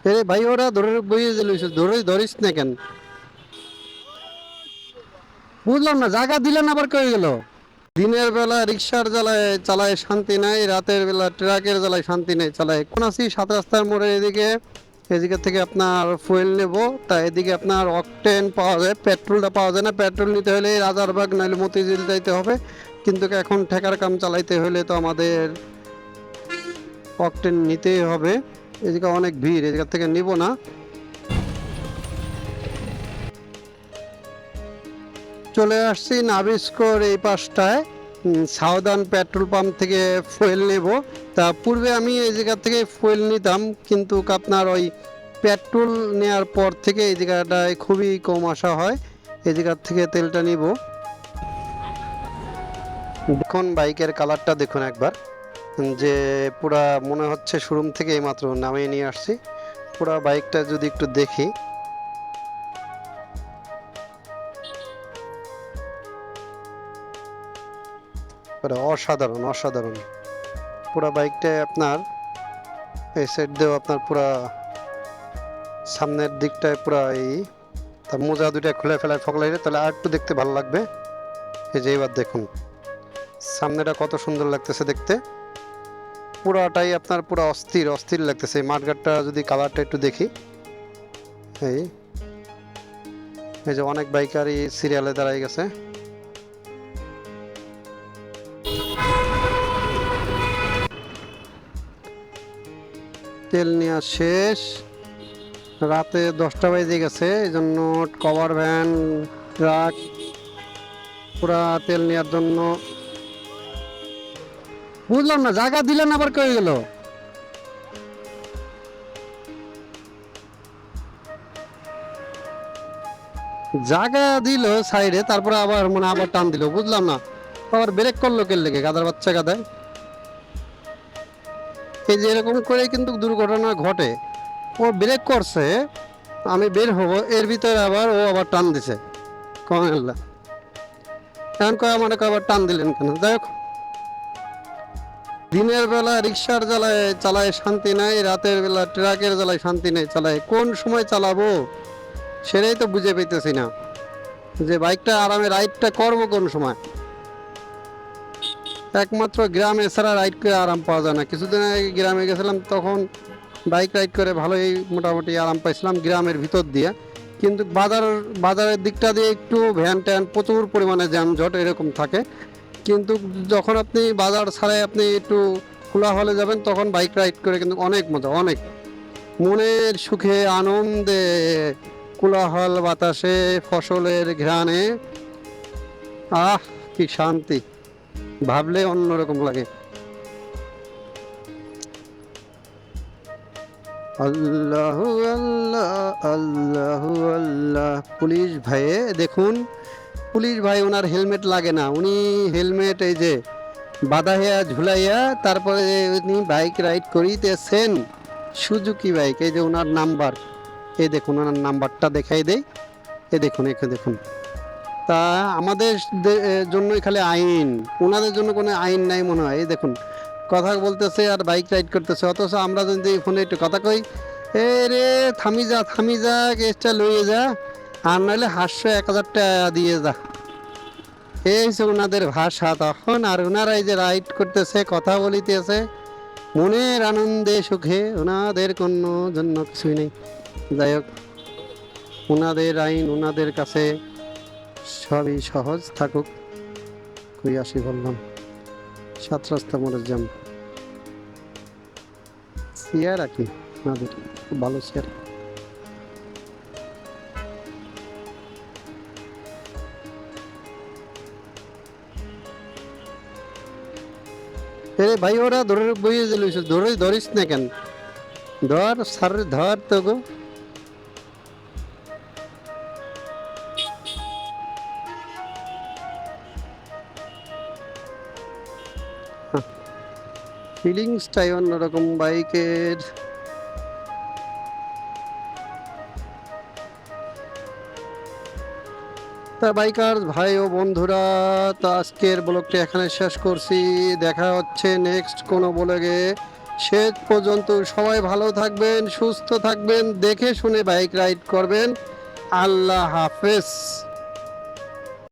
এরে ভাই ওরা ধরে বইয়ে দিল, ধরিস না কেন? বুঝলাম না, জায়গা দিলেন আবার কয়ে গেল। দিনের বেলা রিক্সার জ্বালায় চালায় শান্তি নাই, রাতের বেলা ট্রাকের জ্বালায় শান্তি নেই চালায়। কোন আছি সাত রাস্তার মোড়ে এদিকে, এদিকে থেকে আপনার ফুয়েল নেব। তা এদিকে আপনার অকটেন পাওয়া যায়, পেট্রোলটা পাওয়া যায় না। পেট্রোল নিতে হলে রাজারবাগ নাহলে মতিঝিল যাইতে হবে, কিন্তু এখন ঠেকার কাম চালাইতে হলে তো আমাদের অকটেন নিতেই হবে। এদিকে অনেক ভিড়, এদিকে থেকে নিব না। চলে আসছি নাবিস্কোর এই পাশটায়, সাউদার্ন পেট্রোল পাম্প থেকে ফুয়েল নেব। তা পূর্বে আমি এই জায়গা থেকে ফুয়েল নিতাম, কিন্তু আপনার ওই পেট্রোল নেওয়ার পর থেকে এই জায়গাটায় খুবই কম আসা হয়। এই জায়গার থেকে তেলটা নিব। দেখুন বাইকের কালারটা দেখুন একবার, যে পুরা মনে হচ্ছে শোরুম থেকে এইমাত্র নামিয়ে নিয়ে আসছি। পুরা বাইকটা যদি একটু দেখি, অসাধারণ অসাধারণ। পুরা বাইকটায় আপনার এই সাইড দিয়েও আপনার পুরা সামনের দিকটায় পুরা এই তার মোজা দুইটা খুলে ফেলায় ফকলাইলে, তাহলে আর একটু দেখতে ভালো লাগবে। এই যে এবার দেখুন সামনেটা কত সুন্দর লাগতেছে দেখতে। পুরাটাই আপনার পুরা অস্থির অস্থির লাগতেছে। এই মাঠঘাটটা যদি কালারটা একটু দেখি, এই এই যে অনেক বাইকারই সিরিয়ালে দাঁড়াই গেছে। তেল নেওয়া শেষ, রাতে 10টা বেজে গেছে, এই জন্য কভার ভ্যান ট্রাক পুরা তেল নেওয়ার জন্য। বুঝলাম না, জায়গা দিলেন আবার কয়ে গেল। জায়গা দিল সাইডে, তারপরে আবার মানে আবার টান দিল, বুঝলাম না। আবার ব্রেক করলো কে লেগে, গাদার বাচ্চা গাদায়। এই যে এরকম করে কিন্তু দুর্ঘটনা ঘটে। ও ব্রেক করছে, আমি বের হব, এর ভিতরে আবার ও আবার টান দিছে। কমেল্লা এখন কয় আমার আবার টান দিলেন কেন? যাই হোক, দিনের বেলা রিক্সার জ্বালায় চালায় শান্তি নাই, রাতের বেলা ট্রাকের জ্বালায় শান্তি নেই চালায়। কোন সময় চালাবো সেটাই তো বুঝে পেতেছি না, যে বাইকটা আরামে রাইডটা করবো কোন সময়। একমাত্র গ্রামে ছাড়া রাইড করে আরাম পাওয়া যায় না। কিছুদিন আগে গ্রামে গেছিলাম, তখন বাইক রাইড করে ভালোই মোটামুটি আরাম পাইছিলাম গ্রামের ভিতর দিয়ে। কিন্তু বাজারের দিকটা দিয়ে একটু ভ্যান ট্যান প্রচুর পরিমাণে যানজট এরকম থাকে। কিন্তু যখন আপনি বাজার ছাড়াই আপনি একটু খোলা হলে যাবেন, তখন বাইক রাইড করে কিন্তু অনেক মজা, অনেক মনের সুখে আনন্দে, কোলাহল বাতাসে, ফসলের ঘ্রাণে, আহ কি শান্তি, ভাবলে অন্যরকম লাগে। আল্লাহু আল্লাহ আল্লাহু আল্লাহ। পুলিশ ভাইয়ে দেখুন, পুলিশ ভাই ওনার হেলমেট লাগে না, উনি হেলমেট এই যে বাঁধাইয়া ঝুলাইয়া তারপরে উনি বাইক রাইড করিতেছেন। সুজুকি বাইক, এই যে ওনার নাম্বার, এই দেখুন ওনার নাম্বারটা দেখাই দেই। এই দেখুন, এখানে দেখুন। তা আমাদের জন্য খালি আইন, ওনাদের জন্য কোনো আইন নাই মনে হয়। এই দেখুন কথা বলতেছে আর বাইক রাইড করতেছে, অথচ আমরা যদি ফোনে একটু কথা কই, এ রে থামি যা কেসটা লইয়ে যা, আর নাহলে 500-1000 টাকা দিয়ে যা। এই হচ্ছে ওনাদের ভাষা তখন। আর ওনারা এই যে রাইড করতেছে, কথা বলিতেছে মনের আনন্দে সুখে, ওনাদের কোনো জন্য কিছুই নেই। যাই হোক, ওনাদের আইন ওনাদের কাছে সবই সহজ থাকুক, কই আসি বললাম। 7 রাস্তা মোড়ের জ্যাম, চেয়ার আর কি ওনাদের, খুব ভালো চেয়ার। এরে ভাই ওরা ধরে বইয়ে দিল, ধরিস না কেন? ধর সার, ধর তো গো। ফিলিংসটাই অন্যরকম বাইকের। তা বাইকার ভাই ও বন্ধুরা, তো আজকের ব্লগটি এখানে শেষ করছি। দেখা হচ্ছে নেক্সট কোনো ব্লগে। সে পর্যন্ত সবাই ভালো থাকবেন, সুস্থ থাকবেন, দেখে শুনে বাইক রাইড করবেন। আল্লাহ হাফেজ।